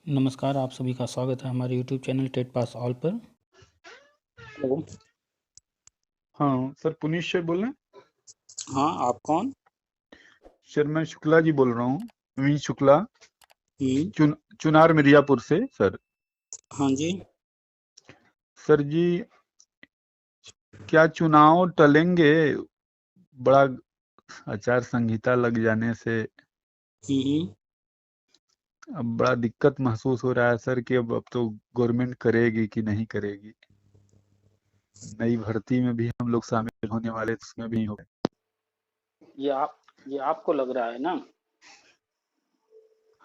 नमस्कार, आप सभी का स्वागत है हमारे YouTube channel TET pass all पर। हेलो। हाँ सर, पुनीत सर बोल रहे हैं। हाँ, आप कौन? सर मैं शुक्ला जी बोल रहा हूँ, नवीन शुक्ला, हम्म। चुनार मिर्जापुर से सर। हाँ जी। सर जी, क्या चुनाव टलेंगे? बड़ा आचार संहिता लग जाने से हम्म। अब बड़ा दिक्कत महसूस हो रहा है सर कि अब तो गवर्नमेंट करेगी कि नहीं करेगी। नई भर्ती में भी हम लोग शामिल होने वाले, तो उसमें भी हो गए। ये आप ये आपको लग रहा है ना?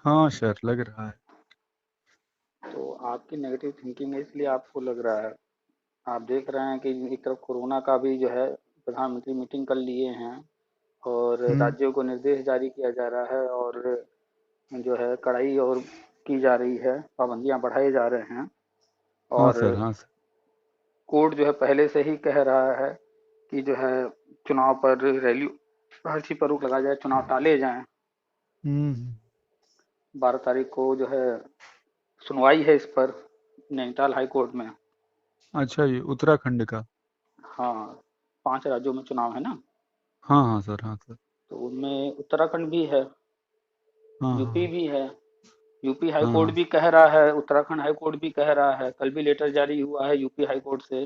हाँ सर, लग रहा है। तो आपकी नेगेटिव थिंकिंग है, इसलिए आपको लग रहा है। आप देख रहे हैं कि एक तरफ कोरोना का भी जो है प्रधानमंत्री मीटिंग कर लिए हैं और हम्म। राज्यों को निर्देश जारी किया जा रहा है और जो है कड़ाई और की जा रही है, पाबंदियां बढ़ाए जा रहे हैं। हाँ और सर, हाँ सर। कोर्ट जो है पहले से ही कह रहा है कि जो है चुनाव पर रैली हर चीज पर रोक लगाया जाए, चुनाव टाले जाएं। हम्म। 12 तारीख को जो है सुनवाई है इस पर नैनीताल हाई कोर्ट में। अच्छा, ये उत्तराखंड का? हाँ, 5 राज्यों में चुनाव है ना। हाँ हाँ सर, हाँ सर। तो उनमें उत्तराखंड भी है, हाँ यूपी हाँ भी है। यूपी हाई हाँ कोर्ट हाँ। भी कह रहा है, उत्तराखंड हाई कोर्ट भी कह रहा है। कल भी लेटर जारी हुआ है यूपी हाई कोर्ट से,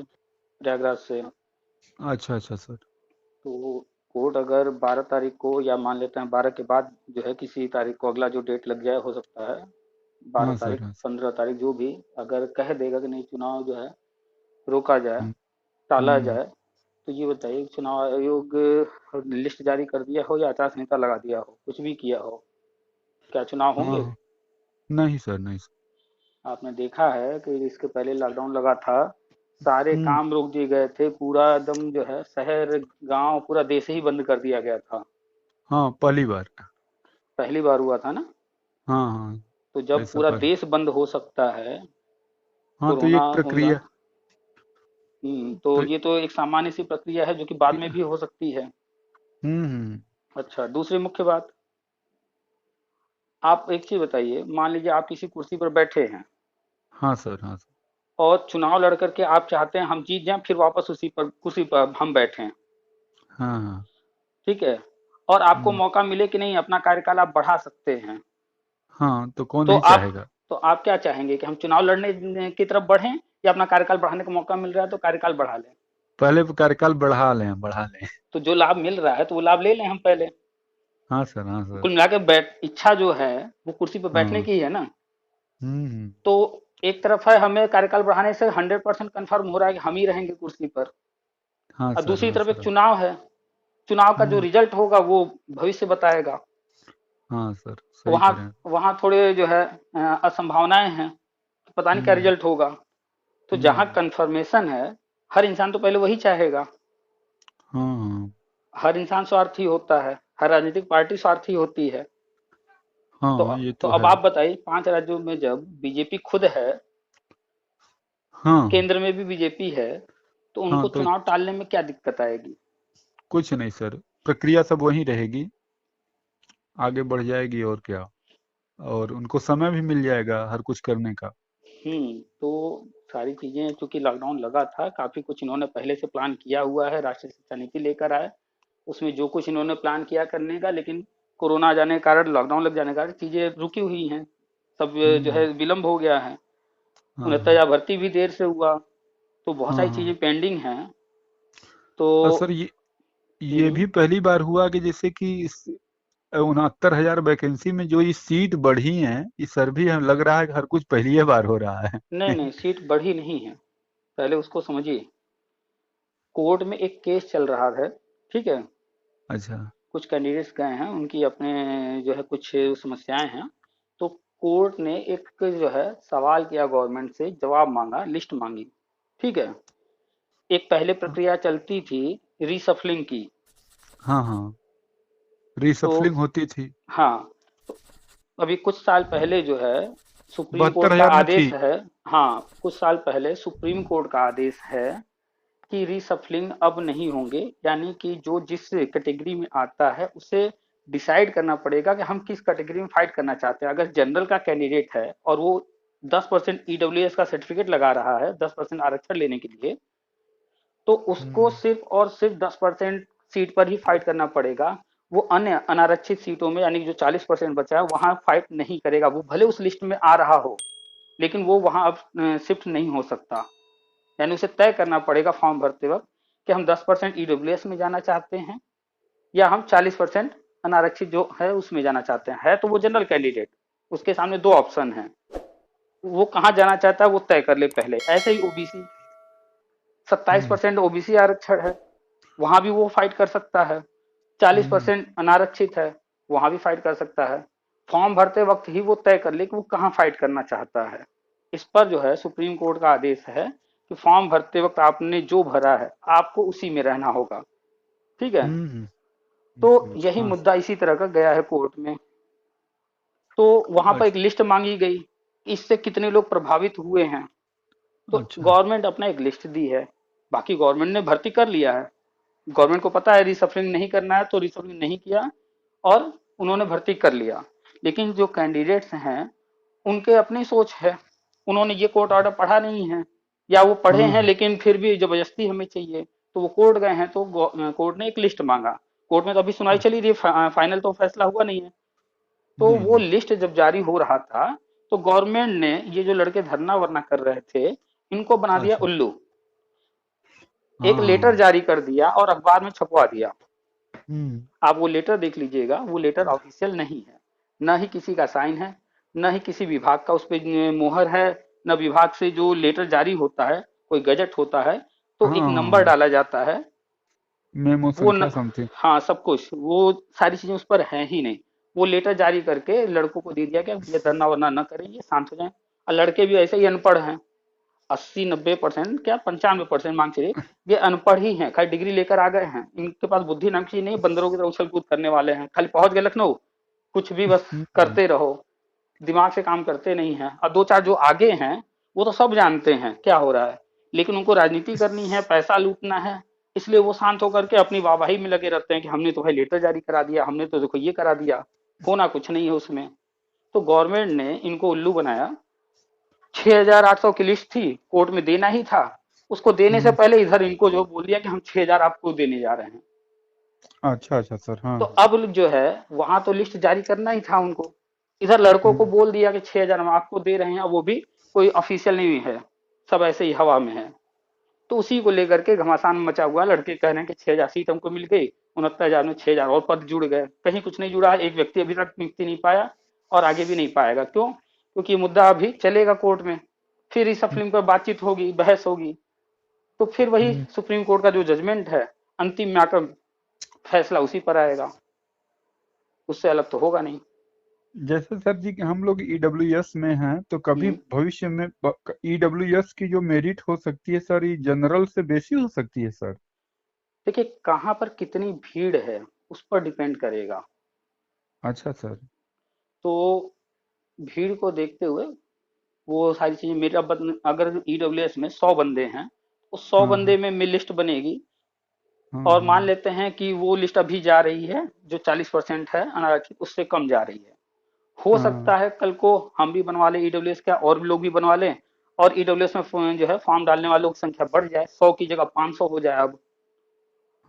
प्रयागराज से। अच्छा अच्छा सर। तो कोर्ट अगर 12 तारीख को, या मान लेते हैं 12 के बाद जो है किसी तारीख को, अगला जो डेट लग जाए हो सकता है बारह हाँ सर, तारीख हाँ सर। 15 तारीख जो भी, अगर कह देगा कि नहीं चुनाव जो है रोका जाए, हुँ, टाला हुँ। जाए, तो ये बताइए चुनाव आयोग लिस्ट जारी कर दिया हो या आचार संहिता लगा दिया हो, कुछ भी किया हो, क्या चुनाव हाँ, होंगे? हाँ। नहीं सर, नहीं सर। आपने देखा है कि इसके पहले लॉकडाउन लगा था, सारे हुँ। काम रोक दिए गए थे, पूरा एकदम जो है शहर गांव पूरा देश ही बंद कर दिया गया था। हाँ, पहली बार। पहली बार हुआ था ना। हाँ, हाँ। तो जब ऐसा पूरा पहले। देश बंद हो सकता है, हाँ, तो ये कोरोना एक होगा। प्रक्रिया। तो तो ये तो एक सामान्य सी प्रक्रिया है जो कि बाद कि में भी हो सकती है। हुँ, हुँ। अच्छा, दूसरी मुख्य बात, आप एक चीज बताइए, मान लीजिए आप किसी कुर्सी पर बैठे हैं हाँ सर, हाँ सर। और चुनाव लड़ करके आप चाहते हैं हम जीत जाएं, फिर वापस उसी पर कुर्सी पर हम बैठें, हाँ, हाँ। ठीक है, और आपको हुँ। मौका मिले कि नहीं अपना कार्यकाल आप बढ़ा सकते हैं, हाँ, तो कौन तो नहीं आप चाहेगा? तो आप क्या चाहेंगे कि हम चुनाव लड़ने की तरफ बढ़ें, या अपना कार्यकाल बढ़ाने का मौका मिल रहा है तो कार्यकाल बढ़ा लें? पहले वो कार्यकाल बढ़ा लें, बढ़ा लें। तो जो लाभ मिल रहा है तो वो लाभ ले लें हम पहले। हाँ सर, हाँ सर। कुल मिला के बैठ इच्छा जो है वो कुर्सी पर बैठने हाँ। की ही है ना। हुँ, हुँ। तो एक तरफ है हमें कार्यकाल बढ़ाने से 100% कन्फर्म हो रहा है कि हम ही रहेंगे कुर्सी पर, हाँ और सर, दूसरी हाँ तरफ एक सर। चुनाव है, चुनाव का जो हुँ। रिजल्ट होगा वो भविष्य बताएगा। हाँ सर, सही वहां कह रहे हैं। वहां थोड़े जो है असंभावनाएं हैं, तो पता नहीं क्या हुँ, रिजल्ट होगा। तो जहां हुँ। कंफर्मेशन है, हर इंसान तो पहले वही चाहेगा। हाँ, हाँ। हर इंसान स्वार्थी होता है, हर राजनीतिक पार्टी स्वार्थी होती है। तो हाँ, ये तो तो अब है। आप बताइए, 5 राज्यों में जब बीजेपी खुद है, हाँ, केंद्र में भी बीजेपी है, तो हाँ, उनको तो चुनाव टालने में क्या दिक्कत आएगी? कुछ नहीं सर, प्रक्रिया सब वही रहेगी, आगे बढ़ जाएगी और क्या। और उनको समय भी मिल जाएगा हर कुछ करने का। तो सारी चीजें, चूंकि लॉकडाउन लगा था, काफी कुछ इन्होंने पहले से प्लान किया हुआ है, राष्ट्रीय शिक्षा नीति लेकर आए, उसमें जो कुछ इन्होंने प्लान किया करने का, लेकिन कोरोना आ जाने के कारण, लॉकडाउन लग जाने के कारण चीजें रुकी हुई हैं, सब जो है हुँ। विलम्ब हो गया है। हाँ, हाँ। नतीजा भर्ती भी देर से हुआ, तो बहुत हाँ, सारी हाँ। चीजें पेंडिंग हैं। तो और सर, ये हम्म, भी पहली बार हुआ कि जैसे कि इस 69,000 वैकेंसी में जो ये सीट बढ़ी हैं, इस सर भी हमें लग रहा है कि हर कुछ पहली बार हो रहा है। नहीं नहीं, सीट बढ़ी नहीं है, पहले उसको समझिए। कोर्ट में एक केस चल रहा है, ठीक है, अच्छा। कुछ कैंडिडेट्स गए हैं, उनकी अपने जो है कुछ समस्याएं हैं। तो कोर्ट ने एक जो है सवाल किया, गवर्नमेंट से जवाब मांगा, लिस्ट मांगी, ठीक है। एक पहले प्रक्रिया चलती थी रीसफलिंग की। हाँ, हाँ। तो रीशफलिंग होती थी। हाँ, अभी कुछ साल पहले जो है सुप्रीम कोर्ट का 72,000 में आदेश थी। है। हाँ, कुछ साल पहले सुप्रीम कोर्ट का आदेश है कि रीसफलिंग अब नहीं होंगे, यानी कि जो जिस कैटेगरी में आता है उसे डिसाइड करना पड़ेगा कि हम किस कैटेगरी में फाइट करना चाहते हैं। अगर जनरल का कैंडिडेट है और वो 10% ईडब्ल्यूएस का सर्टिफिकेट लगा रहा है 10% आरक्षण लेने के लिए, तो उसको हम्म सिर्फ और सिर्फ 10% सीट पर ही फाइट करना पड़ेगा। वो अन्य अनारक्षित सीटों में यानी जो 40% बचा है वहां फाइट नहीं करेगा। वो भले उस लिस्ट में आ रहा हो लेकिन वो वहां अब शिफ्ट नहीं हो सकता। यानी उसे तय करना पड़ेगा फॉर्म भरते वक्त कि हम 10% ईडब्ल्यूएस में जाना चाहते हैं या हम 40% अनारक्षित जो है उसमें जाना चाहते हैं। है तो वो जनरल कैंडिडेट, उसके सामने दो ऑप्शन है, वो कहाँ जाना चाहता है वो तय कर ले पहले। ऐसे ही ओबीसी, सत्ताईस हम्म परसेंट ओबीसी आरक्षण है, वहां भी वो फाइट कर सकता है। चालीस हम्म परसेंट अनारक्षित है, वहां भी फाइट कर सकता है। फॉर्म भरते वक्त ही वो तय कर ले कि वो कहाँ फाइट करना चाहता है। इस पर जो है सुप्रीम कोर्ट का आदेश है कि फॉर्म भरते वक्त आपने जो भरा है आपको उसी में रहना होगा। ठीक है। हम्म तो यही हाँ मुद्दा इसी तरह का गया है कोर्ट में। तो वहां पर एक अच्छा लिस्ट मांगी गई, इससे कितने लोग प्रभावित हुए हैं। तो अच्छा गवर्नमेंट अपना एक लिस्ट दी है, बाकी गवर्नमेंट ने भर्ती कर लिया है। गवर्नमेंट को पता है रिसफलिंग नहीं करना है तो रिसफलिंग नहीं किया और उन्होंने भर्ती कर लिया। लेकिन जो कैंडिडेट्स हैं उनके अपनी सोच है, उन्होंने ये कोर्ट ऑर्डर पढ़ा नहीं है या वो पढ़े हैं हाँ लेकिन फिर भी जबरदस्ती हमें चाहिए तो वो कोर्ट गए हैं। तो कोर्ट ने एक लिस्ट मांगा। कोर्ट में तो अभी सुनवाई चली रही है, फाइनल तो फैसला हुआ नहीं है। तो वो हम्म लिस्ट जब जारी हो रहा था तो गवर्नमेंट ने ये जो लड़के धरना वरना कर रहे थे इनको बना दिया अच्छा उल्लू। एक लेटर हाँ जारी कर दिया और अखबार में छपवा दिया। हम्म आप वो लेटर देख लीजिएगा, वो लेटर ऑफिशियल नहीं है, न ही किसी का साइन है, न ही किसी विभाग का उस पे मोहर है, न विभाग से जो लेटर जारी होता है कोई गजट होता है तो एक नंबर हाँ डाला जाता है। मेमो वो न, संख्या समथिंग हाँ सब कुछ वो सारी चीजें उस पर है ही नहीं। वो लेटर जारी करके लड़कों को दे दिया कि ये धरना वरना न करें, ये शांत हो जाएं। और लड़के भी ऐसे ही अनपढ़ हैं, 80-90% क्या 95% मान चलिए ये अनपढ़ ही हैं, खाली डिग्री लेकर आ गए हैं। इनके पास बुद्धि नाम की चीज नहीं, बंदरों की तरह उछल कूद करने वाले हैं। खाली पहुंच गए लखनऊ, कुछ भी बस हम्म करते रहो, दिमाग से काम करते नहीं है। और दो चार जो आगे हैं वो तो सब जानते हैं क्या हो रहा है, लेकिन उनको राजनीति करनी है, पैसा लूटना है, इसलिए वो शांत होकर के अपनी वाहवाही में लगे रहते हैं कि हमने तो भाई लेटर जारी करा दिया, हमने तो देखो ये करा दिया। होना कुछ नहीं है उसमें। तो गवर्नमेंट ने इनको उल्लू बनाया। 6,800 की लिस्ट थी, कोर्ट में देना ही था। उसको देने से हम्म, पहले इधर इनको जो बोल दिया कि हम 6,000 आपको देने जा रहे हैं। अच्छा अच्छा सर हाँ तो अब जो है वहां तो लिस्ट जारी करना ही था उनको, इधर लड़कों को हम्म बोल दिया कि 6,000 हम आपको दे रहे हैं, वो भी कोई ऑफिशियल नहीं है, सब ऐसे ही हवा में है। तो उसी को लेकर के घमासान मचा हुआ। लड़के कह रहे हैं कि 6,000 सीट हमको मिल गई, 69,000 में 6,000 और पद जुड़ गए। कहीं कुछ नहीं जुड़ा, एक व्यक्ति अभी तक नियुक्ति नहीं पाया और आगे भी नहीं पाएगा। क्यों? क्योंकि ये मुद्दा अभी चलेगा कोर्ट में, फिर इस फिल्म पर बातचीत होगी, बहस होगी, तो फिर वही हम्म। सुप्रीम कोर्ट का जो जजमेंट है अंतिम में आकर फैसला उसी पर आएगा, उससे अलग तो होगा नहीं। जैसे सर जी कि हम लोग ईडब्ल्यूएस में हैं तो कभी हम्म। भविष्य में ईडब्ल्यूएस की जो मेरिट हो सकती है सर ये जनरल से बेसी हो सकती है सर। देखिए कहाँ पर कितनी भीड़ है उस पर डिपेंड करेगा। अच्छा सर तो भीड़ को देखते हुए वो सारी चीजें मेरा अगर ईडब्ल्यूएस में 100 बंदे हैं तो 100 बंदे हाँ में लिस्ट बनेगी। हाँ और मान हाँ लेते हैं कि वो लिस्ट अभी जा रही है जो 40% है अनारक्षित उससे कम जा रही है। हो हाँ सकता है कल को हम भी बनवा लें ईडब्ल्यूएस का, और भी लोग भी बनवा लें, और ईडब्ल्यूएस में जो है फॉर्म डालने वालों की संख्या बढ़ जाए, 100 की जगह 500 हो जाए अब।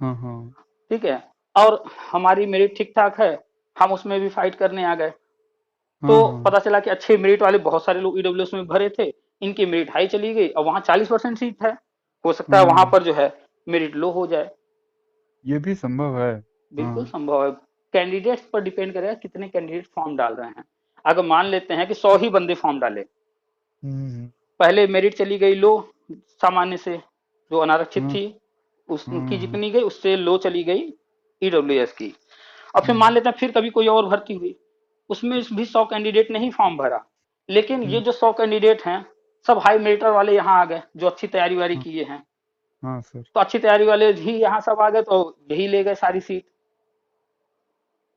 हाँ हाँ ठीक है। और हमारी मेरिट ठीक ठाक है, हम उसमें भी फाइट करने आ गए, तो हाँ हाँ पता चला कि अच्छे मेरिट वाले बहुत सारे लोग ईडब्ल्यूएस में भरे थे, इनकी मेरिट हाई चली गई और वहां 40% सीट है, हो सकता है वहां हाँ पर जो है मेरिट लो हो जाए। ये भी संभव है। बिल्कुल हाँ संभव है। कैंडिडेट्स पर डिपेंड करेगा कितने कैंडिडेट फॉर्म डाल रहे हैं। अगर मान लेते हैं कि 100 ही बंदे फॉर्म डाले, हम्म पहले मेरिट चली गई लो सामान्य से, जो अनारक्षित हाँ थी उसकी हाँ जितनी गई उससे लो चली गई ईडब्ल्यूएस की। अब फिर मान हम्म लेते हैं फिर कभी कोई और भर्ती हुई, उसमें भी 100 कैंडिडेट ने ही फॉर्म भरा, लेकिन ये हम्म, जो 100 कैंडिडेट हैं सब हाई मेरिटर वाले यहाँ आ गए जो अच्छी तैयारी वारी हाँ किए हैं। हाँ सर तो अच्छी तैयारी वाले ही यहाँ सब आ गए तो यही ले गए सारी सीट।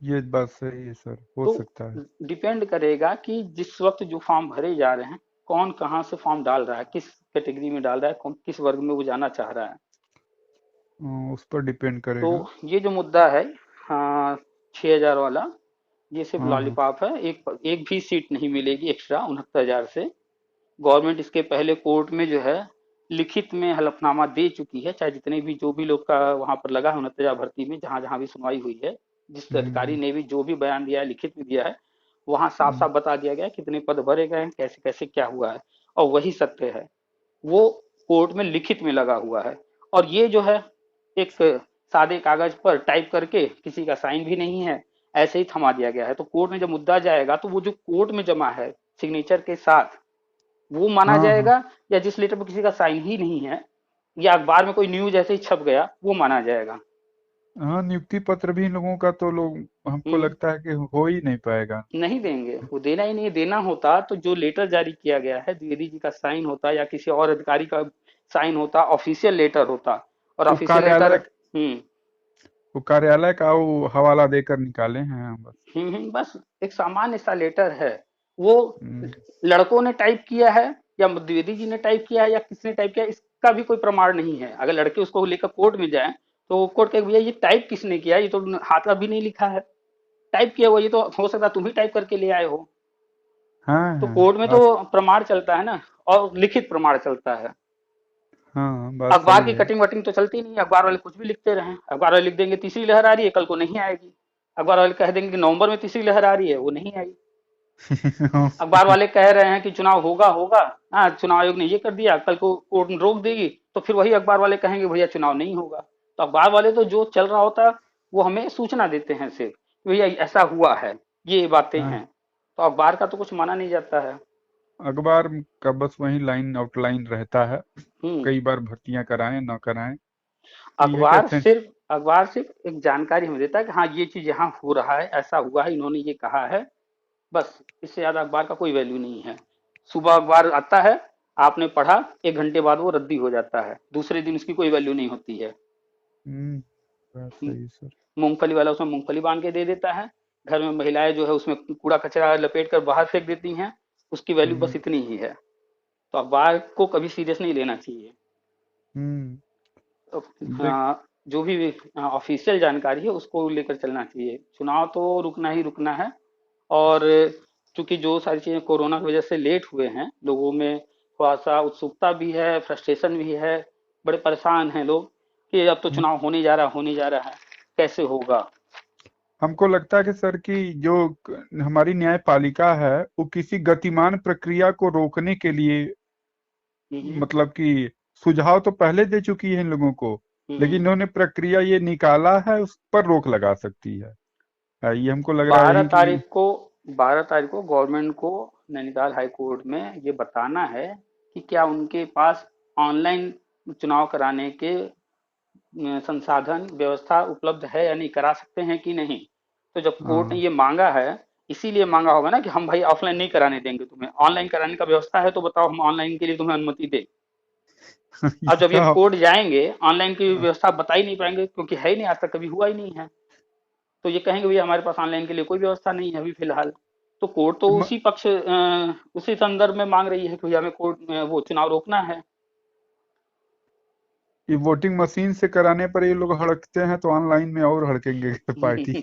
ये बात सही है सर हो तो सकता है। डिपेंड करेगा कि जिस वक्त जो फॉर्म भरे जा रहे हैं कौन कहाँ से फॉर्म डाल रहा है, किस कैटेगरी में डाल रहा है, कौन किस वर्ग में वो जाना चाह रहा है। उस पर डिपेंड तो करेगा। ये जो मुद्दा है, हाँ, 6,000 वाला, ये सिर्फ हाँ हाँ। लॉलीपॉप है। एक एक भी सीट नहीं मिलेगी एक्स्ट्रा 69,000 से। गवर्नमेंट इसके पहले कोर्ट में जो है लिखित में हलफनामा दे चुकी है, चाहे जितने भी जो भी लोग का वहां पर लगा है 69,000 भर्ती में, जहां जहां भी सुनवाई हुई है, जिस अधिकारी हम्म ने भी जो भी बयान दिया है लिखित में दिया है, वहां साफ हम्म साफ बता दिया गया है कितने पद भरे गए हैं, कैसे कैसे क्या हुआ है। और वही सत्य है, वो कोर्ट में लिखित में लगा हुआ है। और ये जो है एक सादे कागज पर टाइप करके, किसी का साइन भी नहीं है, ऐसे ही थमा दिया गया है। तो कोर्ट में जब मुद्दा जाएगा तो वो जो कोर्ट में जमा है सिग्नेचर के साथ, वो माना हाँ हाँ। जाएगा, या जिस लेटर पर किसी का साइन ही नहीं है, या अखबार में कोई न्यूज ऐसे ही छप गया, वो माना जाएगा। हाँ, नियुक्ति पत्र भी इन लोगों का तो लोग, हमको हम्म। लगता है कि हो ही नहीं पाएगा। नहीं देंगे, वो देना ही नहीं है। देना होता तो जो लेटर जारी किया गया है, द्विवेदी जी का साइन होता या किसी और अधिकारी का साइन होता, ऑफिशियल लेटर होता। और वो ऑफिशियल लेटर। कार्यालय हम्म। वो कार्यालय का वो हवाला देकर निकाले हैं हम बस। बस एक सामान्य सा लेटर है। वो हम्म लड़कों ने टाइप किया है, या द्विवेदी जी ने टाइप किया है, या किसने टाइप किया है, इसका भी कोई प्रमाण नहीं है। अगर लड़के उसको लेकर कोर्ट में जाए, तो कोर्ट कहे भैया ये टाइप किसने किया, ये तो हाथ का भी नहीं लिखा है, टाइप किया हुआ, ये तो हो सकता है तुम ही टाइप करके ले आए हो। हाँ तो हाँ कोर्ट में तो बात। प्रमाण चलता है ना, और लिखित प्रमाण चलता है। हाँ बात अखबार सही की है। कटिंग वटिंग तो चलती नहीं, अखबार वाले कुछ भी लिखते रहे। अखबार वाले लिख देंगे तीसरी लहर आ रही है, कल को नहीं आएगी। अखबार वाले कह देंगे कि नवंबर में तीसरी लहर आ रही है, वो नहीं आई। अखबार वाले कह रहे हैं कि चुनाव होगा होगा, हाँ चुनाव आयोग ने ये कर दिया, कल को कोर्ट रोक देगी, तो फिर वही अखबार वाले कहेंगे भैया चुनाव नहीं होगा। तो अखबार वाले तो जो चल रहा होता है वो हमें सूचना देते हैं सिर्फ, भैया ऐसा हुआ है, ये बातें हाँ, हैं। तो अखबार का तो कुछ माना नहीं जाता है। अखबार का बस वही लाइन आउटलाइन रहता है। हम्म। कई बार भर्तियां कराएं ना कराएं, ये अखबार कहते हैं। सिर्फ अखबार सिर्फ एक जानकारी हमें देता है कि हाँ ये चीज यहाँ हो रहा है, ऐसा हुआ है, इन्होंने ये कहा है। बस इससे ज्यादा अखबार का कोई वैल्यू नहीं है। सुबह अखबार आता है, आपने पढ़ा, 1 घंटे बाद वो रद्दी हो जाता है, दूसरे दिन उसकी कोई वैल्यू नहीं होती है। हम्म बात सही सर। मूंगफली वाला उसमें मूंगफली बांध के दे देता है, घर में महिलाएं जो है उसमें कूड़ा कचरा लपेट कर बाहर फेंक देती हैं, उसकी वैल्यू हम्म बस इतनी ही है। तो अखबार को कभी सीरियस नहीं लेना चाहिए। हम्म तो, देख। जो भी ऑफिशियल जानकारी है उसको लेकर चलना चाहिए। चुनाव तो रुकना ही रुकना है। और चूंकि जो सारी चीजें कोरोना की वजह से लेट हुए हैं, लोगों में थोड़ा सा उत्सुकता भी है, फ्रस्ट्रेशन भी है, बड़े परेशान हैं लोग कि अब तो हम, चुनाव होने जा रहा है, कैसे होगा। हमको लगता है कि सर की जो हमारी न्यायपालिका है, वो किसी गतिमान प्रक्रिया को रोकने के लिए, हम्म। मतलब कि सुझाव तो पहले दे चुकी है इन लोगों को, लेकिन हम्म। इन्होंने प्रक्रिया ये निकाला है, उस पर रोक लगा सकती है। ये हमको लग रहा है बारह यही कि। तारीख को 12 तारीख को गवर्नमेंट को नैनीताल हाई कोर्ट में ये बताना है कि क्या उनके पास ऑनलाइन चुनाव कराने के संसाधन व्यवस्था उपलब्ध है या नहीं, करा सकते हैं कि नहीं। तो जब कोर्ट ने हाँ। ये मांगा है, इसीलिए मांगा होगा ना कि हम भाई ऑफलाइन नहीं कराने देंगे तुम्हें, ऑनलाइन कराने का व्यवस्था है तो बताओ, हम ऑनलाइन के लिए तुम्हें अनुमति दे। अब जब ये इसका। कोर्ट जाएंगे, ऑनलाइन की व्यवस्था बता ही नहीं पाएंगे, क्योंकि है ही नहीं, आज तक कभी हुआ ही नहीं है। तो ये कहेंगे भैया हमारे पास ऑनलाइन के लिए कोई व्यवस्था नहीं है अभी फिलहाल। तो कोर्ट तो म- उसी पक्ष उसी संदर्भ में मांग रही है कि भैया हमें कोर्ट वो चुनाव रोकना है। ये वोटिंग मशीन से कराने पर ये लोग हड़कते हैं, तो ऑनलाइन में और हड़केंगे पार्टी।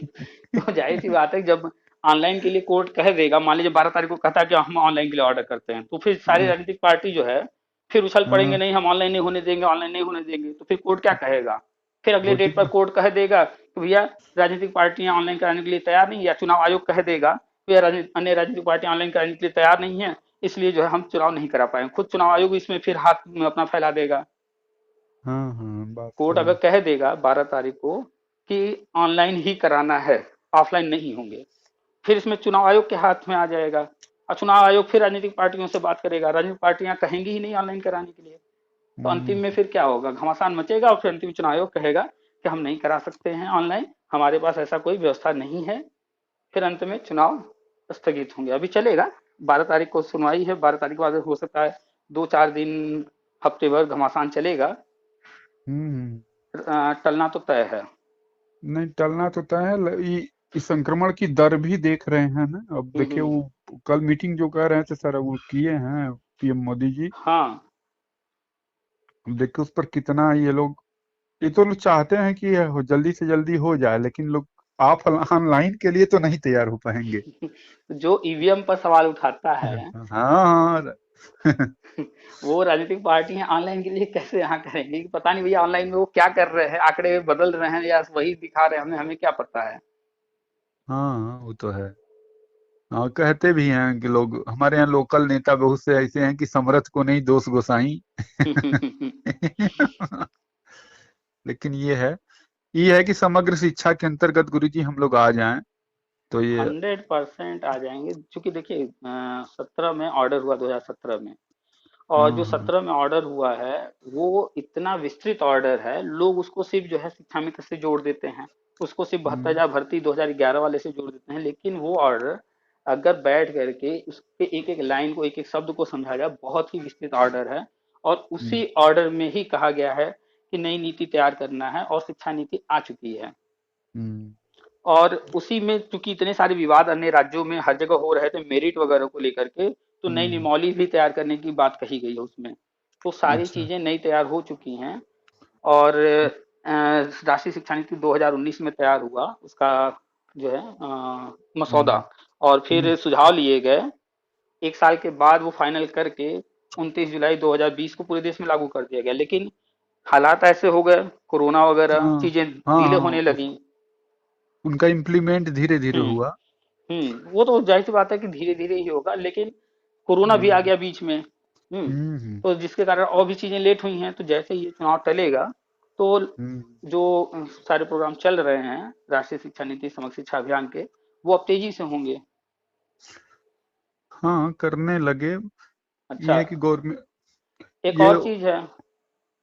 तो जाहिर सी बात है, जब ऑनलाइन के लिए कोर्ट कह देगा, मान लीजिए 12 तारीख को कहता है कि हम ऑनलाइन के लिए ऑर्डर करते हैं, तो फिर सारी हाँ राजनीतिक पार्टी जो है फिर उछल पड़ेंगे, हाँ। नहीं हम ऑनलाइन नहीं होने देंगे, ऑनलाइन नहीं होने देंगे। तो फिर कोर्ट क्या कहेगा, फिर अगले डेट पर वोटिंग। कोर्ट कह देगा कि भैया राजनीतिक पार्टियां ऑनलाइन कराने के लिए तैयार नहीं, या चुनाव आयोग कह देगा भैया अन्य राजनीतिक पार्टियां ऑनलाइन कराने के लिए तैयार नहीं है, इसलिए जो है हम चुनाव नहीं करा पाए। खुद चुनाव आयोग इसमें फिर हाथ में अपना फैला देगा। हाँ हाँ बात कोर्ट सही अगर है। कह देगा 12 तारीख को कि ऑनलाइन ही कराना है, ऑफलाइन नहीं होंगे, फिर इसमें चुनाव आयोग के हाथ में आ जाएगा। और चुनाव आयोग फिर राजनीतिक पार्टियों से बात करेगा, राजनीतिक पार्टियां कहेंगी ही नहीं ऑनलाइन कराने के लिए। तो अंतिम हम्म में फिर क्या होगा, घमासान मचेगा, और फिर अंतिम चुनाव आयोग कहेगा कि हम नहीं करा सकते हैं ऑनलाइन, हमारे पास ऐसा कोई व्यवस्था नहीं है। फिर अंत में चुनाव स्थगित होंगे। अभी चलेगा, 12 तारीख को सुनवाई है, 12 तारीख के बाद हो सकता है 2-4 दिन, हफ्ते भर घमासान चलेगा। हम्म। टलना तो तय है। नहीं, टलना तो तय है। इस संक्रमण की दर भी देख रहे हैं ना। अब देखिए, हम्म। वो कल मीटिंग जो कर रहे थे सर, वो किए हैं पीएम मोदी जी। हाँ। अब देखिए उस पर कितना ये लोग, ये तो लोग चाहते हैं कि ये जल्दी से जल्दी हो जाए, लेकिन लोग आप ऑनलाइन के लिए तो नहीं तैयार हो पाएंगे। जो ईवीएम पर सवाल उठाता है, हाँ हाँ। वो राजनीतिक पार्टी है, ऑनलाइन के लिए कैसे यहाँ करेंगे कि पता नहीं भैया ऑनलाइन में वो क्या कर रहे हैं, आंकड़े बदल रहे हैं या वही दिखा रहे हैं, हमें हमें क्या पता है। हाँ वो तो है। हाँ कहते भी हैं कि लोग, हमारे यहाँ लोकल नेता बहुत से ऐसे हैं कि समरथ को नहीं दोष गोसाई। लेकिन ये है कि समग्र शिक्षा के अंतर्गत गुरुजी हम लोग आ जाएं तो ये। 100% आ जाएंगे, क्योंकि देखिए 17 में ऑर्डर हुआ, 2017 में। और हाँ जो हाँ। 17 में ऑर्डर हुआ है, वो इतना विस्तृत ऑर्डर है, लोग उसको सिर्फ जो है शिक्षा मित्र से जोड़ देते हैं, उसको सिर्फ 72,000 भर्ती 2011 वाले से जोड़ देते हैं। लेकिन वो ऑर्डर अगर बैठ करके उसके एक एक लाइन को, एक एक शब्द को समझा जाए, बहुत ही विस्तृत ऑर्डर है। और हम्म उसी ऑर्डर में ही कहा गया है कि नई नीति तैयार करना है, और शिक्षा नीति आ चुकी है। हम्म और उसी में चूंकि इतने सारे विवाद अन्य राज्यों में हर जगह हो रहे थे मेरिट वगैरह को लेकर के, तो नई हम्म। नियमावली भी तैयार करने की बात कही गई है उसमें। तो सारी अच्छा। चीजें नई तैयार हो चुकी हैं। और राष्ट्रीय शिक्षा नीति 2019 में तैयार हुआ उसका जो है मसौदा। हम्म और हम्म। फिर सुझाव लिए गए, एक साल के बाद वो फाइनल करके 29 जुलाई 2020 को पूरे देश में लागू कर दिया गया। लेकिन हालात ऐसे हो गए, कोरोना वगैरह हाँ चीजें हाँ डिले हाँ। होने लगी। उनका इम्प्लीमेंट धीरे धीरे हम्म हुआ। वो तो जाहिर सी बात है कि धीरे धीरे ही होगा, लेकिन कोरोना भी आ हम्म गया बीच में। हम्म हम्म तो जिसके कारण और भी चीजें लेट हुई हैं। तो जैसे ये चुनाव टलेगा, तो हम्म। जो सारे प्रोग्राम चल रहे हैं राष्ट्रीय शिक्षा नीति समग्र शिक्षा अभियान के, वो अब तेजी से होंगे। हाँ करने लगे। अच्छा, ये है कि गवर्नमेंट एक ये। और चीज है,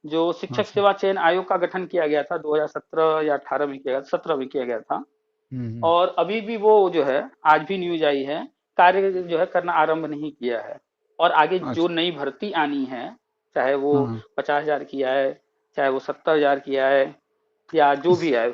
जो हाँ शिक्षक सर। सेवा चयन आयोग का गठन किया गया था 2017 या 18 में किया गया, 17 में किया गया था। हम्म। और अभी भी वो जो है, आज भी न्यूज आई है, कार्य जो है करना आरंभ नहीं किया है। और आगे जो अच्छा। नई भर्ती आनी है, चाहे वो हाँ। 50,000 की आए, चाहे वो 70,000 की आए, या जो इस। भी आए,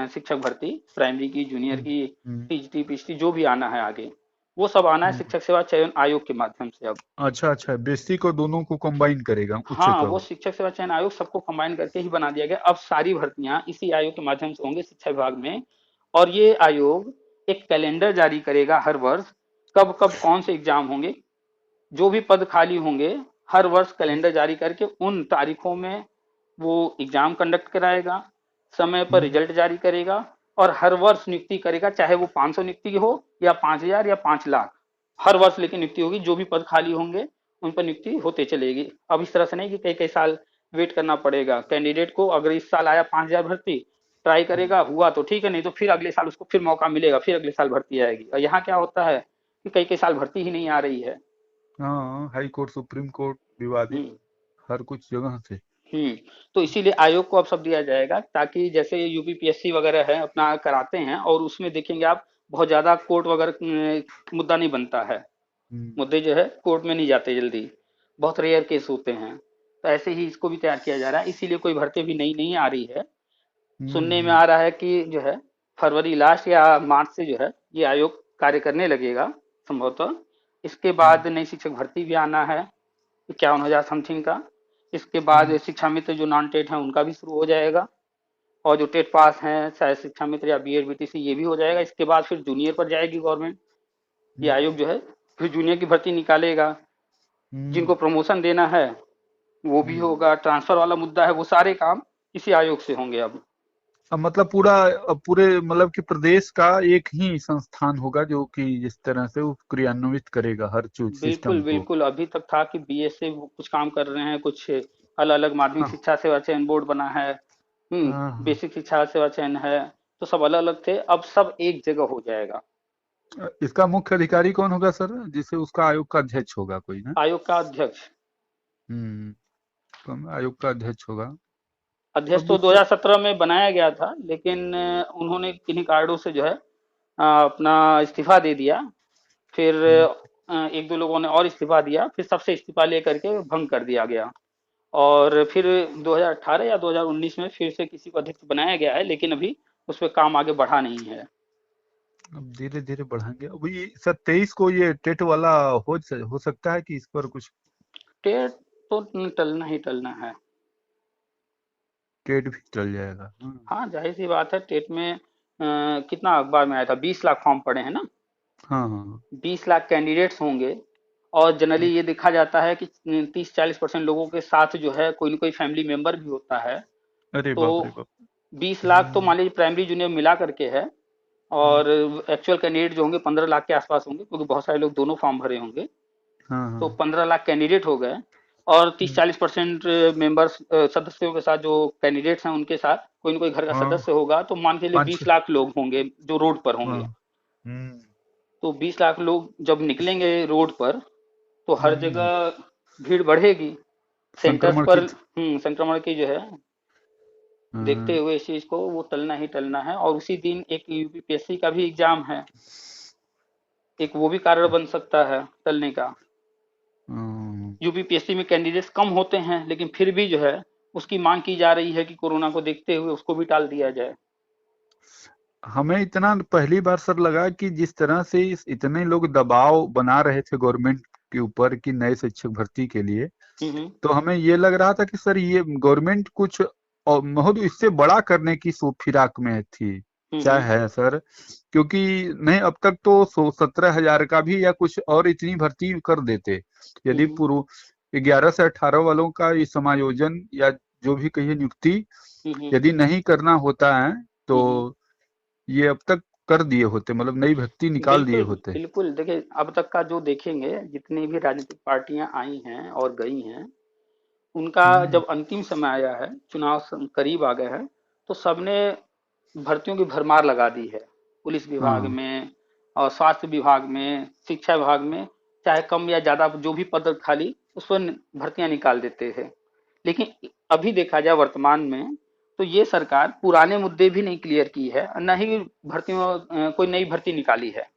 शिक्षक भर्ती प्राइमरी की, जूनियर हम्म की, हम्म टीजीटी पीएचडी जो भी आना है आगे, वो सब आना है हम्म। शिक्षक सेवा चयन आयोग के माध्यम से अब। अच्छा अच्छा, बेसिक और दोनों को कंबाइन करेगा, उच्च हाँ, वो को। शिक्षक सेवा चयन आयोग सबको कंबाइन करके ही बना दिया गया। अब सारी भर्तियां इसी आयोग के माध्यम से होंगी शिक्षा विभाग में। और ये आयोग एक कैलेंडर जारी करेगा हर वर्ष, कब कब कौन से एग्जाम होंगे, जो भी पद खाली होंगे, हर वर्ष कैलेंडर जारी करके उन तारीखों में वो एग्जाम कंडक्ट कराएगा, समय पर हम्म रिजल्ट जारी करेगा। और हर वर्ष नियुक्ति करेगा, चाहे वो 500 नियुक्ति हो या 5,000 या 5 लाख, हर वर्ष लेकिन नियुक्ति होगी। जो भी पद खाली होंगे उन पर नियुक्ति होते चलेगी। अब इस तरह से नहीं कि कई कई साल वेट करना पड़ेगा कैंडिडेट को। अगर इस साल आया 5,000 भर्ती, ट्राई हम्म। करेगा, हुआ तो ठीक है, नहीं तो फिर अगले साल उसको फिर मौका मिलेगा, फिर अगले साल भर्ती आएगी। और यहाँ क्या होता है कि कई कई साल भर्ती ही नहीं आ रही है। हाँ हाई कोर्ट सुप्रीम कोर्ट विवादित हम्म हर कुछ जगह से। हम्म तो इसीलिए आयोग को अब सब दिया जाएगा, ताकि जैसे यूपीपीएससी वगैरह है अपना कराते हैं, और उसमें देखेंगे आप बहुत ज्यादा कोर्ट वगैरह मुद्दा नहीं बनता है। हम्म मुद्दे जो है कोर्ट में नहीं जाते जल्दी, बहुत रेयर केस होते हैं। तो ऐसे ही इसको भी तैयार किया जा रहा है, इसीलिए कोई भर्ती भी नई नहीं आ रही है। सुनने में हम्म। आ रहा है कि जो है फरवरी लास्ट या मार्च से जो है ये आयोग कार्य करने लगेगा संभवतः। इसके हम्म बाद नई शिक्षक भर्ती भी आना है 51,000 समथिंग का। इसके बाद हम्म शिक्षा मित्र जो नॉन टेट है उनका भी शुरू हो जाएगा। और जो टेट पास हैं चाहे शिक्षा मित्र या बीएड बीटीसी, ये भी हो जाएगा। इसके बाद फिर जूनियर पर जाएगी गवर्नमेंट। ये हम्म आयोग जो है फिर जूनियर की भर्ती निकालेगा। हम्म जिनको प्रमोशन देना है वो भी हम्म। होगा, ट्रांसफर वाला मुद्दा है, वो सारे काम इसी आयोग से होंगे अब। अब मतलब पूरे मतलब कि प्रदेश का एक ही संस्थान होगा जो कि जिस तरह से वो क्रियान्वित करेगा हर चीज बिल्कुल सिस्टम को। बिल्कुल, अभी तक था कि बीएसए कुछ काम कर रहे हैं, कुछ अलग अलग माध्यमिक हाँ शिक्षा सेवा चयन बोर्ड बना है। हाँ हाँ। बेसिक शिक्षा सेवा चयन है। तो सब अलग अलग थे, अब सब एक जगह हो जाएगा। इसका मुख्य अधिकारी कौन होगा सर, जिसे उसका आयोग का अध्यक्ष होगा कोई ना। आयोग का अध्यक्ष, हम्म। तो आयोग का अध्यक्ष होगा। अध्यक्ष अब तो उससे। 2017 में बनाया गया था, लेकिन उन्होंने किन्हीं कारणों से जो है अपना इस्तीफा दे दिया। फिर हम्म एक दो लोगों ने और इस्तीफा दिया, फिर सबसे इस्तीफा लेकर के भंग कर दिया गया। और फिर 2018 या 2019 में फिर से किसी को अध्यक्ष बनाया गया है, लेकिन अभी उस पर काम आगे बढ़ा नहीं है। अब धीरे धीरे बढ़ाएंगे। अब ये सर 23 को ये टेट वाला हो सकता है कि इस पर कुछ। टेट तो टलना ही टलना है। टेट भी चल जाएगा। हाँ। हाँ, जाहिर सी बात है, टेट में कितना अखबार में आया था, 20 लाख फॉर्म पड़े हैं ना, हाँ हाँ 20 लाख कैंडिडेट्स होंगे। और जनरली हाँ। ये देखा जाता है कि 30-40% लोगों के साथ जो है कोई ना कोई फैमिली मेंबर भी होता है। अरे तो बाप रे बाप। 20 लाख तो हम्म मान लीजिए प्राइमरी जूनियर मिला करके है। हम्म, और एक्चुअल कैंडिडेट जो होंगे 15 लाख के आसपास होंगे, क्योंकि बहुत सारे लोग दोनों फॉर्म भरे होंगे। हाँ तो हाँ। 15 लाख कैंडिडेट हो गए। और तीस हम्म, 40% मेंबर्स, सदस्यों के साथ, जो कैंडिडेट्स हैं उनके साथ कोई ना कोई घर का हाँ सदस्य होगा, तो मान के चलिए पाँच 20 लाख लोग होंगे जो रोड पर हाँ। होंगे। हम्म तो 20 लाख लोग जब निकलेंगे रोड पर, तो हर हम्म। जगह भीड़ बढ़ेगी सेंटर्स संक्रमण पर। की। संक्रमण की जो है, देखते हाँ हुए इस चीज को वो टलना ही टलना है। और उसी दिन एक यूपीपीएससी का भी एग्जाम है, एक वो भी कारण बन सकता है टलने का। हाँ। यूपीपीएससी में कैंडिडेट्स कम होते हैं, लेकिन फिर भी जो है उसकी मांग की जा रही है कि कोरोना को देखते हुए उसको भी टाल दिया जाए। हमें इतना पहली बार सर लगा कि जिस तरह से इतने लोग दबाव बना रहे थे गवर्नमेंट के ऊपर कि नए शिक्षक भर्ती के लिए, हम्म तो हमें ये लग रहा था कि सर ये गवर्नमेंट कुछ और बहुत इससे बड़ा करने की फिराक में थी। क्या हम्म है सर? क्योंकि नहीं, अब तक तो 17,000 का भी या कुछ और इतनी भर्ती कर देते यदि हम्म पूर्व 11 से 18 वालों का ये समायोजन या जो भी कहिए नियुक्ति हम्म यदि नहीं करना होता है तो हम्म। ये अब तक कर दिए होते, मतलब नई भर्ती निकाल दिए बिल्कुल होते। बिल्कुल, देखिए अब तक का जो देखेंगे, जितनी भी राजनीतिक पार्टियां आई हैं और गई हैं, उनका हम्म जब अंतिम समय आया है, चुनाव करीब आ गए हैं, तो सबने भर्तियों की भरमार लगा दी है। पुलिस विभाग हाँ में, और स्वास्थ्य विभाग में, शिक्षा विभाग में, चाहे कम या ज्यादा जो भी पद खाली, उस पर भर्तियां निकाल देते हैं। लेकिन अभी देखा जाए वर्तमान में, तो ये सरकार पुराने मुद्दे भी नहीं क्लियर की है, न ही भर्तियों कोई नई भर्ती निकाली है।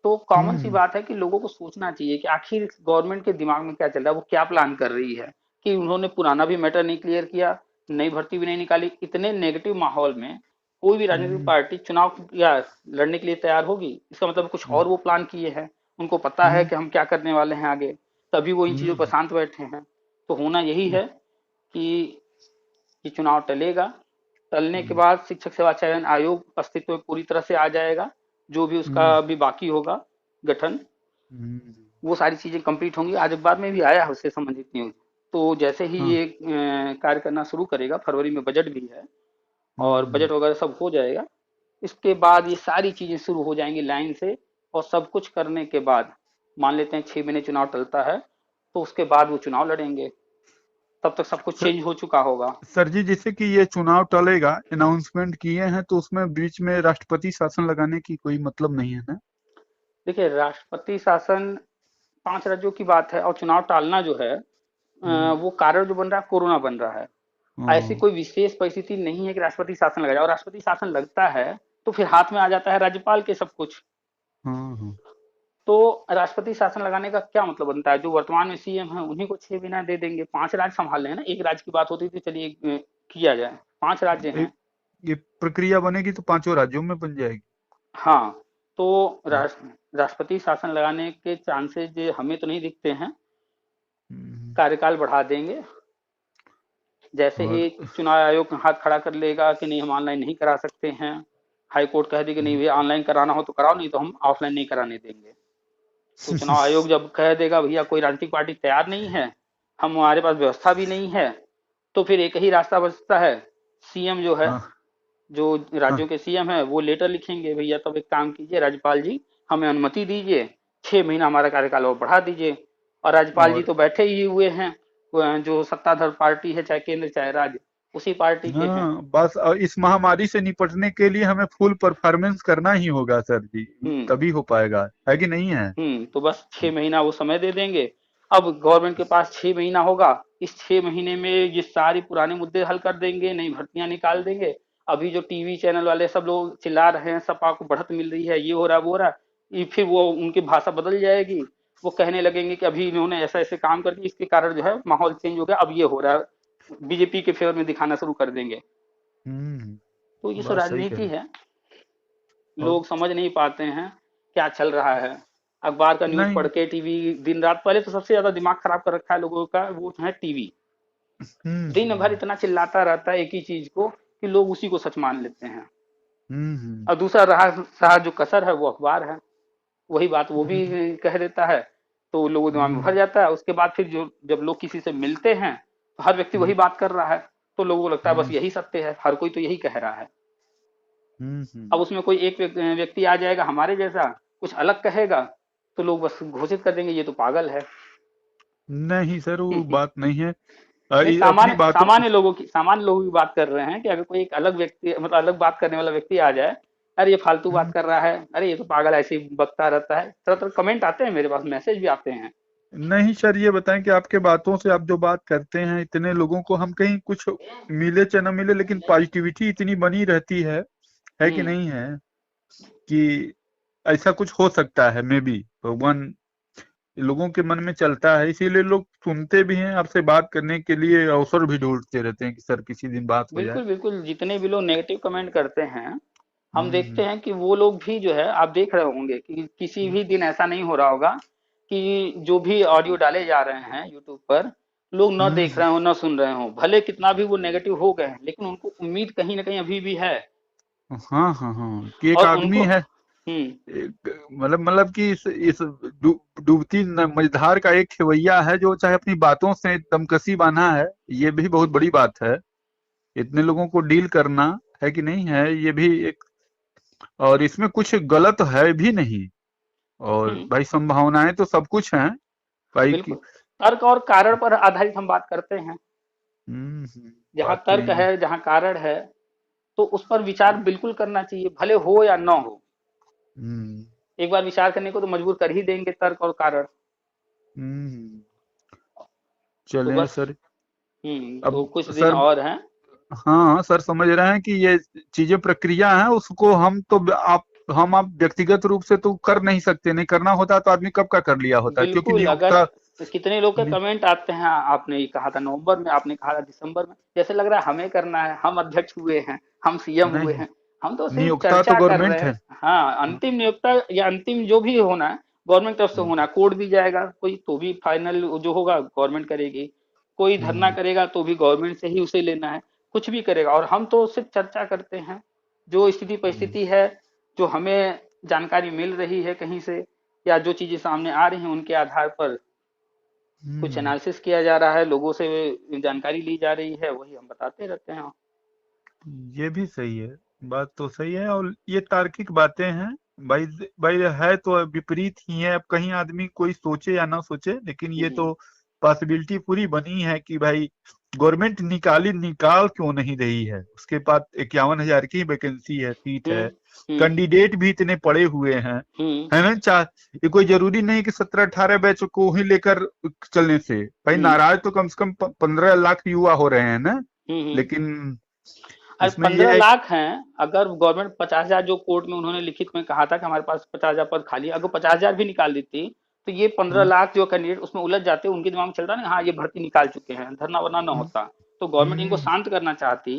तो कॉमन सी हम्म बात है कि लोगों को सोचना चाहिए कि आखिर गवर्नमेंट के दिमाग में क्या चल रहा है, वो क्या प्लान कर रही है, कि उन्होंने पुराना भी मैटर नहीं क्लियर किया, नई भर्ती भी नहीं निकाली। इतने नेगेटिव माहौल में कोई भी राजनीतिक हम्म पार्टी चुनाव या लड़ने के लिए तैयार होगी? इसका मतलब कुछ हम्म और वो प्लान किए हैं, उनको पता है हम्म कि हम क्या करने वाले हैं आगे, तभी वो इन चीजों पर हम्म शांत बैठे हैं। तो होना यही है कि चुनाव टलेगा। टलने के हम्म बाद शिक्षक सेवा चयन आयोग अस्तित्व में पूरी तरह से आ जाएगा। जो भी उसका हम्म भी बाकी होगा गठन, हम्म, वो सारी चीजें कंप्लीट होंगी। आज अखबार में भी आया है उससे संबंधित न्यूज। तो जैसे ही हाँ ये कार्य करना शुरू करेगा, फरवरी में बजट भी है, और हम्म। बजट वगैरह सब हो जाएगा, इसके बाद ये सारी चीजें शुरू हो जाएंगी लाइन से। और सब कुछ करने के बाद, मान लेते हैं 6 महीने चुनाव टलता है, तो उसके बाद वो चुनाव लड़ेंगे। तब तक सब कुछ सर चेंज हो चुका होगा। सर जी, जैसे कि ये चुनाव टलेगा अनाउंसमेंट किए हैं तो उसमें बीच में राष्ट्रपति शासन लगाने की कोई मतलब नहीं है ना? देखिए, राष्ट्रपति शासन 5 राज्यों की बात है, और चुनाव टालना जो है, हम्म वो कारण जो बन रहा है कोरोना बन रहा है। ऐसी हाँ कोई विशेष परिस्थिति नहीं है कि राष्ट्रपति शासन लगा जाए। और राष्ट्रपति शासन लगता है तो फिर हाथ में आ जाता है राज्यपाल के सब कुछ। हाँ हाँ। तो राष्ट्रपति शासन लगाने का क्या मतलब बनता है? जो वर्तमान में सीएम है उन्हीं को 6 महीना दे देंगे, 5 राज्य संभाल लें ना। एक राज्य की बात होती थी, चलिए किया जाए, 5 राज्य हैं। एक ये प्रक्रिया बनेगी तो पांचों राज्यों में बन जाएगी। हाँ, तो हम्म राष्ट्रपति शासन लगाने के चांसेस हमें तो नहीं दिखते हैं। हम्म, कार्यकाल बढ़ा देंगे। जैसे और ही चुनाव आयोग हाथ खड़ा कर लेगा कि नहीं हम ऑनलाइन नहीं करा सकते हैं, हाई कोर्ट कह देगी नहीं भैया ऑनलाइन कराना हो तो कराओ, नहीं तो हम ऑफलाइन नहीं कराने देंगे। तो चुनाव आयोग जब कह देगा भैया कोई राजनीतिक पार्टी तैयार नहीं है, हम हमारे पास व्यवस्था भी नहीं है, तो फिर एक ही रास्ता बचता है। सीएम जो है, हाँ जो हाँ राज्यों के सीएम है, वो लेटर लिखेंगे, भैया तब एक काम कीजिए राज्यपाल जी, हमें अनुमति दीजिए, 6 महीना हमारा कार्यकाल और बढ़ा दीजिए। और राज्यपाल जी और तो बैठे ही हुए हैं, जो सत्ताधार पार्टी है, चाहे केंद्र चाहे राज्य, उसी पार्टी के हैं। हाँ, बस इस महामारी से निपटने के लिए हमें फुल परफॉर्मेंस करना ही होगा सर जी, हम्म तभी हो पाएगा, है कि नहीं है? तो बस 6 महीना वो समय दे देंगे। अब गवर्नमेंट के पास 6 महीना होगा, इस 6 महीने में ये सारी पुराने मुद्दे हल कर देंगे, नई भर्तियां निकाल देंगे। अभी जो टीवी चैनल वाले सब लोग चिल्ला रहे हैं सपा को बढ़त मिल रही है, ये हो रहा है वो हो रहा है, ये फिर वो उनकी भाषा बदल जाएगी। वो कहने लगेंगे कि अभी इन्होंने ऐसा ऐसे काम करके इसके कारण जो है माहौल चेंज हो गया, अब ये हो रहा है, बीजेपी के फेवर में दिखाना शुरू कर देंगे। तो ये सब बात सही कह राजनीति रहे हैं। है, और लोग समझ नहीं पाते हैं क्या चल रहा है। अखबार का न्यूज पढ़ नहीं। के, टीवी दिन रात, पहले तो सबसे ज्यादा दिमाग खराब कर रखा है लोगों का वो है टीवी। दिन भर हम्म इतना चिल्लाता रहता है एक ही चीज को कि लोग उसी को सच मान लेते हैं। हम्म। और दूसरा रहा जो कसर है वो अखबार है, वही बात वो भी हम्म। कह देता है, तो लोगों दिमाग में भर हम्म। जाता है। उसके बाद फिर जो जब लोग किसी से मिलते हैं तो हर व्यक्ति हम्म। वही बात कर रहा है, तो लोगों को लगता है बस हम्म। यही सत्य है, हर कोई तो यही कह रहा है। अब हम्म। उसमें कोई एक व्यक्ति आ जाएगा हमारे जैसा, कुछ अलग कहेगा, तो लोग बस घोषित कर देंगे ये तो पागल है। नहीं सर, वो बात नहीं है। नहीं, अपनी बातों। सामान्य लोगों की बात कर रहे हैं कि अगर कोई एक अलग व्यक्ति, मतलब अलग बात करने वाला व्यक्ति आ जाए, अरे ये फालतू बात हम्म। कर रहा है, अरे ये तो पागल ऐसे ही बकता रहता है, तरह तरह कमेंट आते हैं, मेरे पास मैसेज भी आते हैं। नहीं सर, ये बताएं कि आपके बातों से आप जो बात करते हैं इतने लोगों को, हम कहीं कुछ मिले चाहे न मिले, लेकिन पॉजिटिविटी इतनी बनी रहती है कि हम्म। नहीं है, कि ऐसा कुछ हो सकता है, मे बी भगवान लोगों के मन में चलता है, इसीलिए लोग सुनते भी हैं, आपसे बात करने के लिए अवसर भी ढूंढते रहते हैं कि सर किसी दिन बात हो जाए। बिल्कुल बिल्कुल, जितने भी लोग नेगेटिव कमेंट करते हैं, हम देखते हम्म। हैं कि वो लोग भी जो है, आप देख रहे होंगे कि किसी हम्म। भी दिन ऐसा नहीं हो रहा होगा कि जो भी ऑडियो डाले जा रहे हैं यूट्यूब पर, लोग न देख हम्म। रहे हो न सुन रहे हो, भले कितना भी वो नेगेटिव हो गए हैं, लेकिन उनको उम्मीद कहीं ना कहीं अभी भी है। हाँ हाँ हाँ, कि एक और आदमी उनको है, हम्म। मतलब कि इस डूबती मझधार का एक खेवैया है, जो चाहे अपनी बातों से दमकसी बांधा है। ये भी बहुत बड़ी बात है, इतने लोगों को डील करना, है कि नहीं है, ये भी एक। और इसमें कुछ गलत है भी नहीं। और हम्म। भाई संभावनाएं तो सब कुछ हैं भाई की। बिल्कुल, तर्क और कारण पर आधारित हम बात करते हैं। जहाँ बात तो तर्क यही। है, जहाँ कारण है, तो उस पर विचार बिल्कुल करना चाहिए, भले हो या ना हो। हम्म। एक बार विचार करने को तो मजबूर कर ही देंगे तर्क और कारण। हम्म। तो चलें बस, सर। तो अब कुछ दिन सर, और हैं। हाँ सर, समझ रहे हैं कि ये चीजें प्रक्रिया है, उसको हम आप व्यक्तिगत रूप से तो कर नहीं सकते, नहीं करना होता तो आदमी कब का कर लिया होता, क्योंकि बिल्कुल, अगर नियोक्ता। कितने लोग के नि, कमेंट आते हैं, आपने ये कहा था नवंबर में, आपने कहा था दिसंबर में, जैसे लग रहा है हमें करना है, हम अध्यक्ष हुए हैं, हम सीएम हुए नहीं, हैं। हम तो सिर्फ नियोक्ता तो चर्चा कर रहे गवर्नमेंट है। हैं। हाँ, अंतिम नियोक्ता या अंतिम जो भी होना है गवर्नमेंट तरफ से हम्म। होना है, कोर्ट भी जाएगा कोई तो भी फाइनल जो होगा गवर्नमेंट करेगी, कोई धरना हम्म। करेगा तो भी गवर्नमेंट से ही उसे लेना है, कुछ भी करेगा, और हम तो सिर्फ चर्चा करते हैं। जो स्थिति हम्म। परिस्थिति है, जो हमें जानकारी मिल रही है कहीं से, या जो चीजें सामने आ रही हैं उनके आधार पर कुछ हम्म। एनालिसिस किया जा रहा है, लोगों से जानकारी ली जा रही है, वही हम बताते रहते हैं। ये भी सही है, बात तो सही है, और ये तार्किक बातें हैं। भाई, भाई है तो विपरीत ही है, अब कहीं आदमी कोई सोचे या ना सोचे, लेकिन ये हम्म। तो पॉसिबिलिटी पूरी बनी है कि भाई गवर्नमेंट निकाल क्यों नहीं रही है, उसके पास 51,000 की वैकेंसी है, सीट है, हम्म। हम्म। कैंडिडेट भी इतने पड़े हुए हैं, हम्म। है ना। ये कोई जरूरी नहीं कि 17-18 बैच को ही लेकर चलने से, भाई हम्म। नाराज तो कम से कम 15 लाख युवा हो रहे हैं ना। हम्म। लेकिन अरे इसमें ये 15 है। लाख हैं, अगर गवर्नमेंट 50,000, जो कोर्ट में उन्होंने लिखित में कहा था कि हमारे पास 50,000 पद खाली है, अगर 50,000 भी निकाल देती, तो ये 15 लाख जो कैंडिडेट उसमें उलझ जाते, उनके दिमाग में चलता ना, हाँ ये भर्ती निकाल चुके हैं, धरना वरना ना हम्म। होता। तो गवर्नमेंट इनको हम्म। शांत करना चाहती,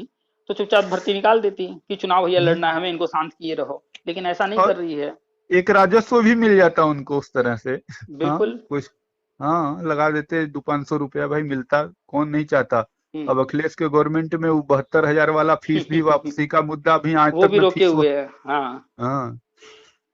तो चुपचाप भर्ती निकाल देती कि चुनाव भैया लड़ना है हम्म। हमें, इनको शांत किए रहो, लेकिन ऐसा नहीं कर और रही है। एक राजस्व भी मिल जाता उनको उस तरह से। हाँ, बिल्कुल। कुछ। हाँ, लगा देते 200-500 रुपया, भाई मिलता, कौन नहीं चाहता। हम्म। अब अखिलेश के गवर्नमेंट में वो 72,000 वाला फीस भी वापसी का मुद्दा भी आज वो तक भी में रोके फिक्स हो। हुए है, हाँ। हाँ।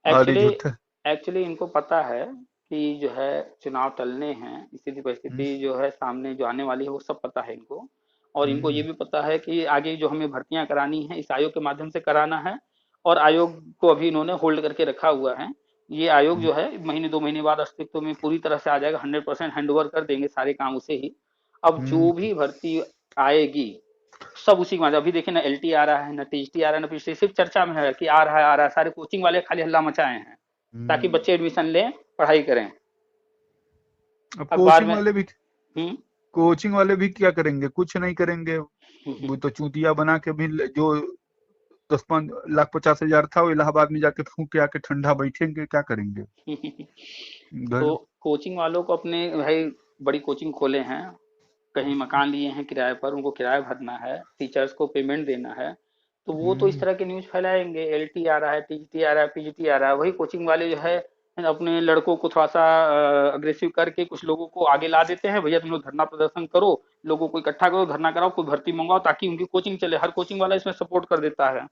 और ये एक्चुअली झूठा। एक्चुअली इनको पता है कि जो है चुनाव टलने हैं, स्थिति हम्म। परिस्थिति जो है सामने जो आने वाली है वो सब पता है इनको। और इनको ये हम्म। भी पता है कि आगे जो हमें भर्तियां करानी है इस आयोग के माध्यम से कराना है, और आयोग को अभी इन्होंने होल्ड करके रखा हुआ है। ये आयोग हम्म। जो है महीने 2 महीने बाद अस्तित्व में पूरी तरह से आ जाएगा, 100% हैंड ओवर कर देंगे सारे काम उसे ही। अब जो हम्म। भी भर्ती आएगी सब उसी के बाद, अभी देखिए ना एलटी आ रहा है, ना टीजीटी आ रहा है, ना पीजीटी, सिर्फ चर्चा में है कि आ रहा है, सारे कोचिंग वाले खाली हल्ला मचाए हैं ताकि हम्म। बच्चे एडमिशन लें, पढ़ाई करें। अब अखबार कोचिंग में। वाले भी हम्म। कोचिंग वाले भी क्या करेंगे, कुछ नहीं करेंगे। वो तो चूतिया बना के भी जो 10-15 लाख 50,000 था, वो इलाहाबाद में जाके फूंक के आके ठंडा बैठेंगे, क्या करेंगे घर। तो कोचिंग वालों को अपने भाई बड़ी कोचिंग खोले हैं, कहीं मकान लिए हैं किराए पर, उनको किराया भरना है, टीचर्स को पेमेंट देना है, तो वो तो इस हम्म। तरह के न्यूज फैलाएंगे, एलटी आ रहा है, टीजीटी आ रहा है, पीजीटी आ रहा है। वही कोचिंग वाले जो है अपने लड़कों को थोड़ा सा अग्रेसिव करके कुछ लोगों को आगे ला देते हैं, भैया तुम लोग धरना प्रदर्शन करो, लोगों को इकट्ठा करो, धरना कराओ, कोई भर्ती मंगाओ, ताकि उनकी कोचिंग चले, हर कोचिंग वाला इसमें सपोर्ट कर देता है।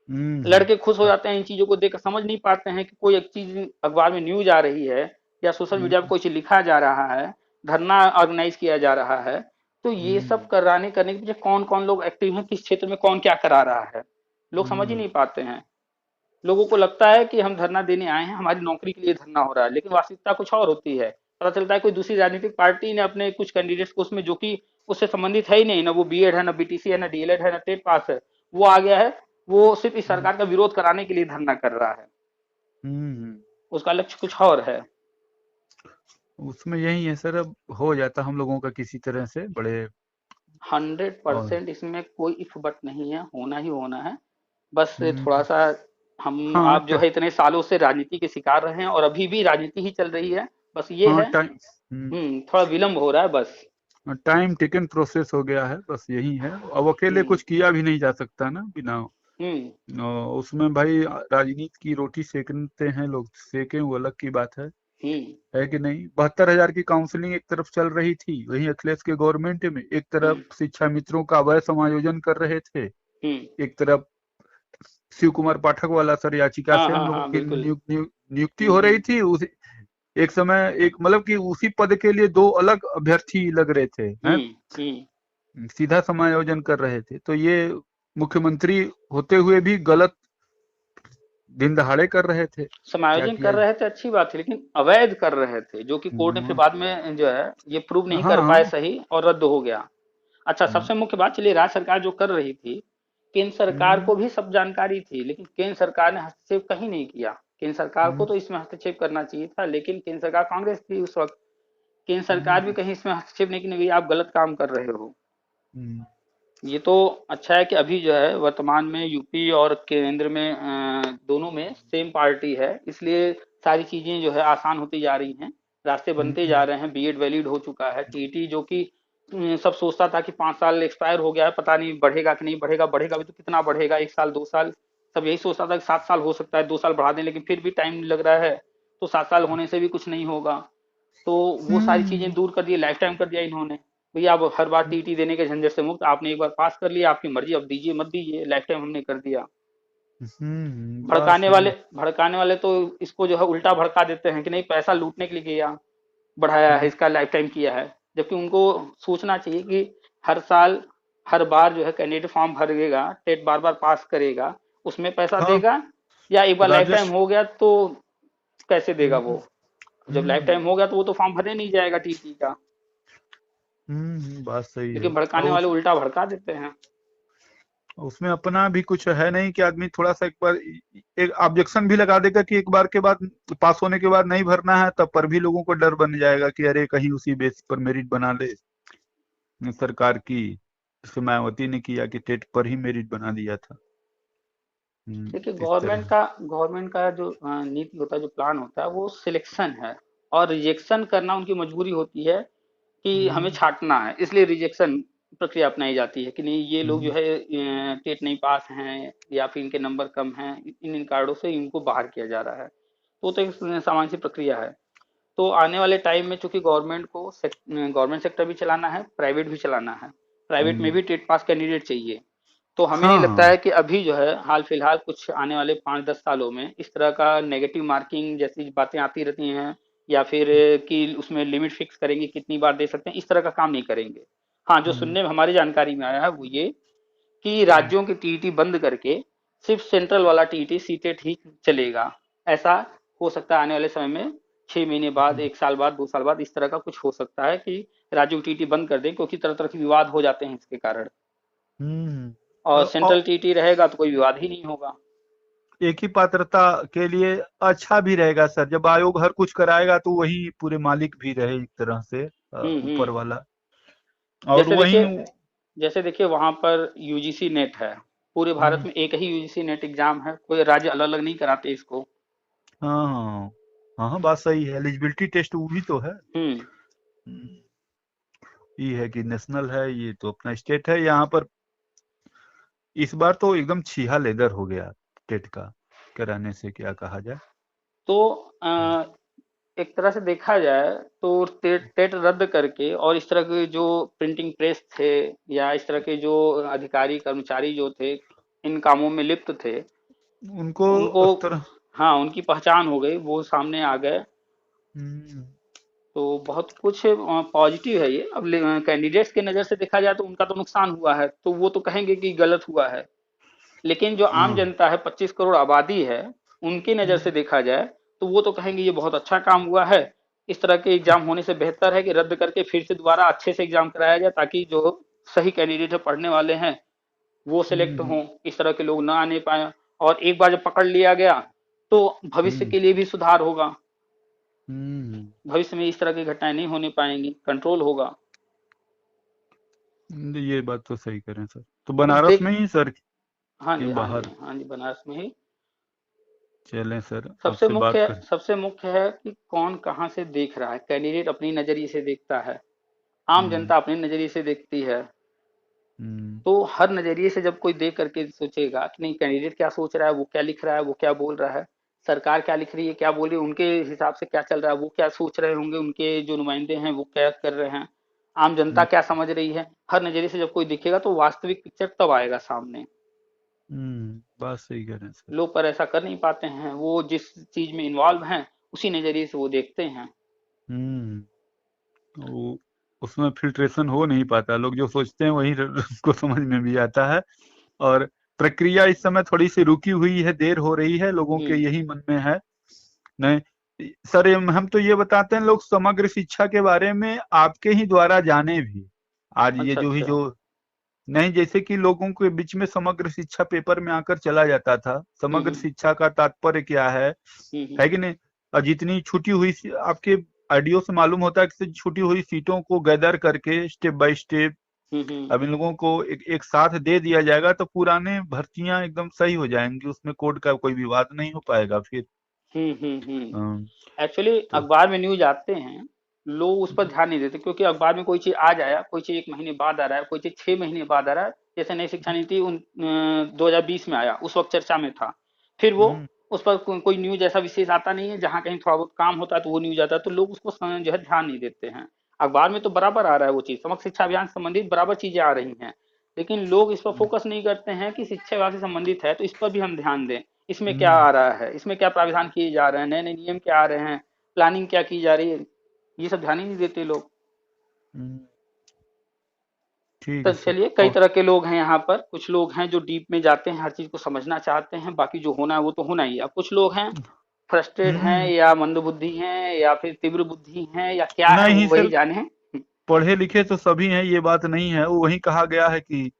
लड़के खुश हो जाते हैं इन चीजों को देखकर, समझ नहीं पाते हैं कि कोई एक चीज अखबार में न्यूज आ रही है या सोशल मीडिया पर हम्म कोई चीज लिखा जा रहा है, धरना ऑर्गेनाइज किया जा रहा है, तो ये सब हम्म कराने करने के पीछे कौन कौन लोग एक्टिव हैं, किस क्षेत्र में कौन क्या करा रहा है, लोग समझ ही हम्म नहीं पाते हैं। लोगों को लगता है कि हम धरना देने आए हैं, हमारी नौकरी के लिए धरना हो रहा है, लेकिन वास्तविकता कुछ और होती है। पता चलता है कोई दूसरी राजनीतिक पार्टी ने अपने कुछ कैंडिडेट्स को उसमें, जो कि उससे संबंधित है ही नहीं, ना वो बीएड है, ना बीटीसी है, ना डीएलएड है, ना टेट पास है, वो आ गया है, वो सिर्फ इस हम्म सरकार का विरोध कराने के लिए धरना कर रहा है, हम्म। उसका लक्ष्य कुछ और है। उसमें यही है सर, अब हो जाता हम लोगों का किसी तरह से बड़े। हंड्रेड और परसेंट इसमें कोई इफ बट नहीं है, होना ही होना है। बस थोड़ा हम्म। सा हम हाँ आप जो है इतने सालों से राजनीति के शिकार रहे हैं और अभी भी राजनीति ही चल रही है, बस ये हाँ है। टाइम। थोड़ा विलम्ब हो रहा है बस। टाइम टेकन प्रोसेस हो गया है, बस यही है। अब अकेले हम्म कुछ किया भी नहीं जा सकता ना बिना। हम्म उसमें भाई राजनीति की रोटी सेकते हैं लोग, सेके वो अलग की बात हम्म है कि नहीं। 72,000 की काउंसलिंग एक तरफ चल रही थी वहीं अखिलेश के गवर्नमेंट में, एक तरफ हम्म शिक्षा मित्रों का अवैध समायोजन कर रहे थे, हम्म एक तरफ शिव कुमार पाठक वाला सर याचिका हाँ से हम हाँ लोगों हाँ की बिल्कुल। नियुक्ति हो रही हम्म। थी। उस एक समय एक मतलब कि उसी पद के लिए दो अलग अभ्यर्थी लग रहे थे हैं, हम्म हम्म सीधा समायोजन कर रहे थे। तो ये मुख्यमंत्री होते हुए भी गलत दिन दहाड़े कर रहे थे, क्या समायोजन किया कर जाए। रहे थे अच्छी बात है, लेकिन अवैध कर रहे थे, जो कि कोर्ट ने फिर हम्म, बाद में जो है ये प्रूव नहीं कर पाए हाँ। सही और रद्द हो गया। अच्छा, हम्म, सबसे मुख्य बात, चलिए राज्य सरकार जो कर रही थी, केंद्र सरकार हम्म, को भी सब जानकारी थी, लेकिन केंद्र सरकार ने हस्तक्षेप कहीं नहीं किया। केंद्र सरकार को हम्म, तो इसमें हस्तक्षेप करना चाहिए था, लेकिन केंद्र सरकार कांग्रेस थी उस वक्त, केंद्र सरकार भी हम्म, कहीं इसमें हस्तक्षेप नहीं की, नहीं आप गलत काम कर रहे हो। हम्म, ये तो अच्छा है कि अभी जो है वर्तमान में यूपी और केंद्र में दोनों में सेम पार्टी है, इसलिए सारी चीजें जो है आसान होती जा रही हैं, रास्ते बनते जा हम्म, रहे हैं। बीएड वैलिड हो चुका है, टीईटी जो कि सब सोचता था कि 5 साल एक्सपायर हो गया है, पता नहीं बढ़ेगा कि नहीं बढ़ेगा, बढ़ेगा भी तो कितना बढ़ेगा, 1 साल 2 साल, सब यही सोचता था कि 7 साल हो सकता है, 2 साल बढ़ा दें, लेकिन फिर भी टाइम लग रहा है, तो 7 साल होने से भी कुछ नहीं होगा। तो वो सारी चीजें हम्म, दूर कर दिए, लाइफ टाइम कर दिया इन्होंने। भैया अब हर बार टीटी देने के झंझट से मुक्त, आपने एक बार पास कर लिया, आपकी मर्जी, अब दीजिए मत दीजिए, लाइफ टाइम हमने कर दिया। बात भड़काने सही वाले है। भड़काने वाले तो इसको जो है उल्टा भड़का देते हैं कि नहीं पैसा लूटने के लिए किया, बढ़ाया है, हम्म, इसका लाइफ टाइम किया है। जबकि उनको सोचना चाहिए कि हर साल हर बार जो है कैंडिडेट फॉर्म भरेगा, टेट बार बार पास करेगा, उसमें पैसा हाँ देगा, या एक बार लाइफ टाइम राजस्व। हो गया तो कैसे देगा हम्म, वो। जब लाइफ टाइम हो गया तो वो तो फॉर्म भरने नहीं जाएगा टीटी का। बात सही है। लेकिन भड़काने और वाले उल्टा भड़का देते हैं। उसमें अपना भी कुछ है नहीं कि आदमी थोड़ा सा एक बार एक ऑब्जेक्शन भी लगा देगा कि एक बार के बाद पास होने के बाद नहीं भरना है, तब पर भी लोगों को डर बन जाएगा कि अरे कहीं उसी बेस पर मेरिट बना ले सरकार की, जैसे मायावती ने किया कि टेट पर ही मेरिट बना दिया था। देखिए, इस तरह। गवर्नमेंट का जो नीति होता है, जो प्लान होता है, वो सिलेक्शन है, और रिजेक्शन करना उनकी मजबूरी होती है कि हमें हम्म, छांटना है, इसलिए रिजेक्शन प्रक्रिया अपनाई जाती है कि नहीं ये लोग जो हम्म, है टेट नहीं पास हैं या फिर इनके नंबर कम हैं, इन इन कार्डों से इनको बाहर किया जा रहा है। तो एक सामान्य सी प्रक्रिया है। तो आने वाले टाइम में चूंकि गवर्नमेंट सेक्टर भी चलाना है, प्राइवेट भी चलाना है, प्राइवेट में हम्म, भी टेट पास कैंडिडेट चाहिए। तो हमें नहीं हाँ लगता हाँ। है कि अभी जो है हाल फिलहाल कुछ आने वाले 5-10 सालों में इस तरह का नेगेटिव मार्किंग जैसी बातें आती रहती हैं, या फिर कि उसमें लिमिट फिक्स करेंगे कितनी बार दे सकते हैं, इस तरह का काम नहीं करेंगे। हाँ, जो हम्म, सुनने में हमारी जानकारी में आया है वो ये कि हम्म, राज्यों की टीईटी बंद करके सिर्फ सेंट्रल वाला टीईटी सीटेट ही चलेगा। ऐसा हो सकता है आने वाले समय में, 6 महीने बाद, 1 साल बाद, 2 साल बाद, इस तरह का कुछ हो सकता है कि राज्यों की टीईटी बंद कर दें, क्योंकि तरह तरह के विवाद हो जाते हैं इसके कारण। हम्म। और और सेंट्रल टीटी रहेगा तो कोई विवाद ही नहीं होगा। एक ही पात्रता के लिए अच्छा भी रहेगा सर, जब आयोग हर कुछ कराएगा तो वही पूरे मालिक भी रहे एक तरह से, ऊपर हम्म। वाला। और जैसे वही। देखिए जैसे देखिए वहां पर यूजीसी नेट है, पूरे भारत हम्म, में एक ही यूजीसी नेट एग्जाम है, कोई राज्य अलग अलग नहीं कराते इसको। हाँ हाँ हाँ हाँ, बात सही है। एलिजिबिलिटी टेस्ट वो भी तो है। हम्म। हम्म, ये है कि नेशनल है, ये तो अपना स्टेट है यहाँ पर। इस बार तो एकदम छीहा लेदर हो गया टेट का कराने से, क्या कहा जाए। तो एक तरह से देखा जाए तो टेट टेट रद्द करके और इस तरह के जो प्रिंटिंग प्रेस थे या इस तरह के जो अधिकारी कर्मचारी जो थे इन कामों में लिप्त थे, उनको उनको, उस तरह। हाँ उनकी पहचान हो गई, वो सामने आ गए। हम्म तो बहुत कुछ पॉजिटिव है ये। अब कैंडिडेट्स के नज़र से देखा जाए तो उनका तो नुकसान हुआ है, तो वो तो कहेंगे कि गलत हुआ है। लेकिन जो आम हाँ। जनता है, 25 करोड़ आबादी है, उनकी नज़र से हम्म देखा जाए तो वो तो कहेंगे ये बहुत अच्छा काम हुआ है। इस तरह के एग्जाम होने से बेहतर है कि रद्द करके फिर से दोबारा अच्छे से एग्जाम कराया जाए, ताकि जो सही कैंडिडेट है, पढ़ने वाले हैं, वो सिलेक्ट हम्म हों, इस तरह के लोग ना आने पाए। और एक बार जब पकड़ लिया गया तो भविष्य हम्म के लिए भी सुधार होगा। हम्म भविष्य में इस तरह की घटनाएं नहीं होने पाएंगी, कंट्रोल होगा। ये बात तो सही करें सर। तो तो बनारस देख, में ही सर हाँ के जी हाँ जी बाहर हाँ जी, बनारस में ही। चलें सर, सबसे आपसे बात मुख्य कर। सबसे मुख्य है कि कौन कहाँ से देख रहा है। कैंडिडेट अपनी नजरिए से देखता है, आम हम्म जनता अपने नजरिए से देखती है। हम्म तो हर नजरिए से जब कोई देख करके सोचेगा कि नहीं, कैंडिडेट क्या सोच रहा है, वो क्या लिख रहा है, वो क्या बोल रहा है, सरकार क्या लिख रही है, क्या बोल रही है, उनके हिसाब से क्या चल रहा है, वो क्या सोच रहे होंगे, उनके जो नुमाइंदे हैं वो क्या कर रहे हैं, आम जनता हम्म क्या समझ रही है, हर नजरिए से जब कोई दिखेगा तो वास्तविक पिक्चर तब आएगा सामने। बात सही करें सर। लोग पर ऐसा कर नहीं पाते हैं, वो जिस चीज में इन्वॉल्व हैं उसी नजरिए से वो देखते हैं। हम्म वो उसमें फिल्ट्रेशन हो नहीं पाता, लोग जो सोचते हैं वही उसको समझ में भी आता है। और प्रक्रिया इस समय थोड़ी सी रुकी हुई है, देर हो रही है, लोगों के हम्म। यही मन में है। नहीं सर, हम तो ये बताते हैं लोग समग्र शिक्षा के बारे में आपके ही द्वारा जाने भी। आज ये अच्छा जो ही अच्छा। जो नहीं, जैसे कि लोगों के बीच में समग्र शिक्षा पेपर में आकर चला जाता था, समग्र हम्म। शिक्षा का तात्पर्य क्या है कि नहीं। और जितनी छूटी हुई आपके ऑडियो से मालूम होता है कि छूटी हुई सीटों को गैदर करके स्टेप बाय स्टेप हम्म। अब इन लोगों को एक साथ दे दिया जाएगा, तो पुराने भर्तियां एकदम सही हो जाएंगी, उसमें कोड का कोई विवाद नहीं हो पाएगा फिर। अम, एक्चुअली तो अखबार में न्यूज आते हैं, लोग उस पर ध्यान नहीं देते, क्योंकि अखबार में कोई चीज आज आया, कोई चीज 1 महीने बाद आ रहा है, कोई चीज 6 महीने बाद आ रहा है। जैसे नई शिक्षा नीति 2020 में आया, उस वक्त चर्चा में था। फिर वो हम्म उस पर कोई न्यूज ऐसा विशेष आता नहीं है, जहाँ कहीं थोड़ा बहुत काम होता है तो वो न्यूज आता है, तो लोग उसको जो है ध्यान नहीं देते हैं। अखबार में तो बराबर आ रहा है वो चीज, समग्र शिक्षा अभियान से संबंधित बराबर चीजें आ रही हैं, लेकिन लोग इस पर फोकस नहीं करते हैं कि शिक्षा विभाग से संबंधित है तो इस पर भी हम ध्यान दें। इसमें क्या हम्म आ रहा है, इसमें क्या प्राविधान किए जा रहे हैं, नए नए नियम क्या आ रहे हैं, प्लानिंग क्या की जा रही है, ये सब ध्यान ही नहीं देते लोग। हम्म, ठीक तो है सर। चलिए, कई और तरह के लोग हैं यहाँ पर। कुछ लोग हैं जो डीप में जाते हैं, हर चीज को समझना चाहते हैं, बाकी जो होना है वो तो होना ही है। अब कुछ लोग हैं फ्रस्ट्रेट हैं, हम्म या मंदबुद्धि हैं, या फिर तीव्र बुद्धि हैं, या क्या है, नहीं वो सर, वही जाने। पढ़े लिखे तो सभी हैं, ये बात नहीं है। वो वही कहा गया है कि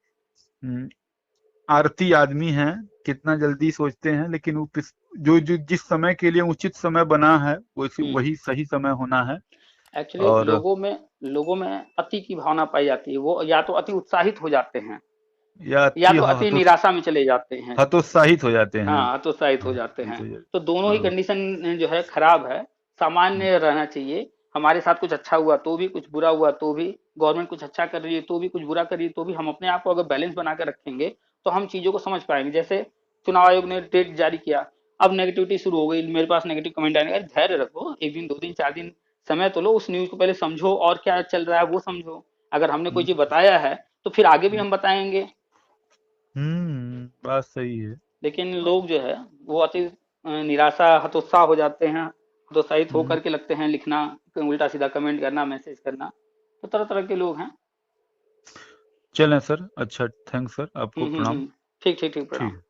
हम्म, आरती आदमी हैं, कितना जल्दी सोचते हैं, लेकिन वो जो जो जिस समय के लिए उचित समय बना है वही सही समय होना है। एक्चुअली और लोगों में अति की भावना पाई जाती है। वो या तो अति उत्साहित हो जाते हैं, या या तो अति निराशा में चले जाते हैं। हतोत्साहित हो जाते हैं। हाँ, हतोत्साहित हो जाते हतोत्साहित हैं। हो जाते तो दोनों ही हाँ। कंडीशन जो है खराब है। हम्म, सामान्य रहना चाहिए। हमारे साथ कुछ अच्छा हुआ तो भी, कुछ बुरा हुआ तो भी, गवर्नमेंट कुछ अच्छा कर रही है तो भी, कुछ बुरा कर रही है तो भी, हम अपने आप को अगर बैलेंस बना कर रखेंगे तो हम चीजों को समझ पाएंगे। जैसे चुनाव आयोग ने डेट जारी किया, अब नेगेटिविटी शुरू हो गई, मेरे पास नेगेटिव कमेंट आने लगा। धैर्य रखो, 1 दिन 2 दिन 4 दिन समय तो लो, उस न्यूज को पहले समझो और क्या चल रहा है वो समझो। अगर हमने कोई चीज बताया है तो फिर आगे भी हम बताएंगे। बात सही है। लेकिन लोग जो है वो अति निराशा, हतोत्साह हो जाते हैं, हतोत्साहित हम्म होकर के लगते हैं लिखना, उल्टा सीधा कमेंट करना, मैसेज करना। तो तरह तरह के लोग हैं। चलें सर, अच्छा, थैंक्स सर, आपको प्रणाम। ठीक ठीक ठीक, प्रणाम। ठीक है।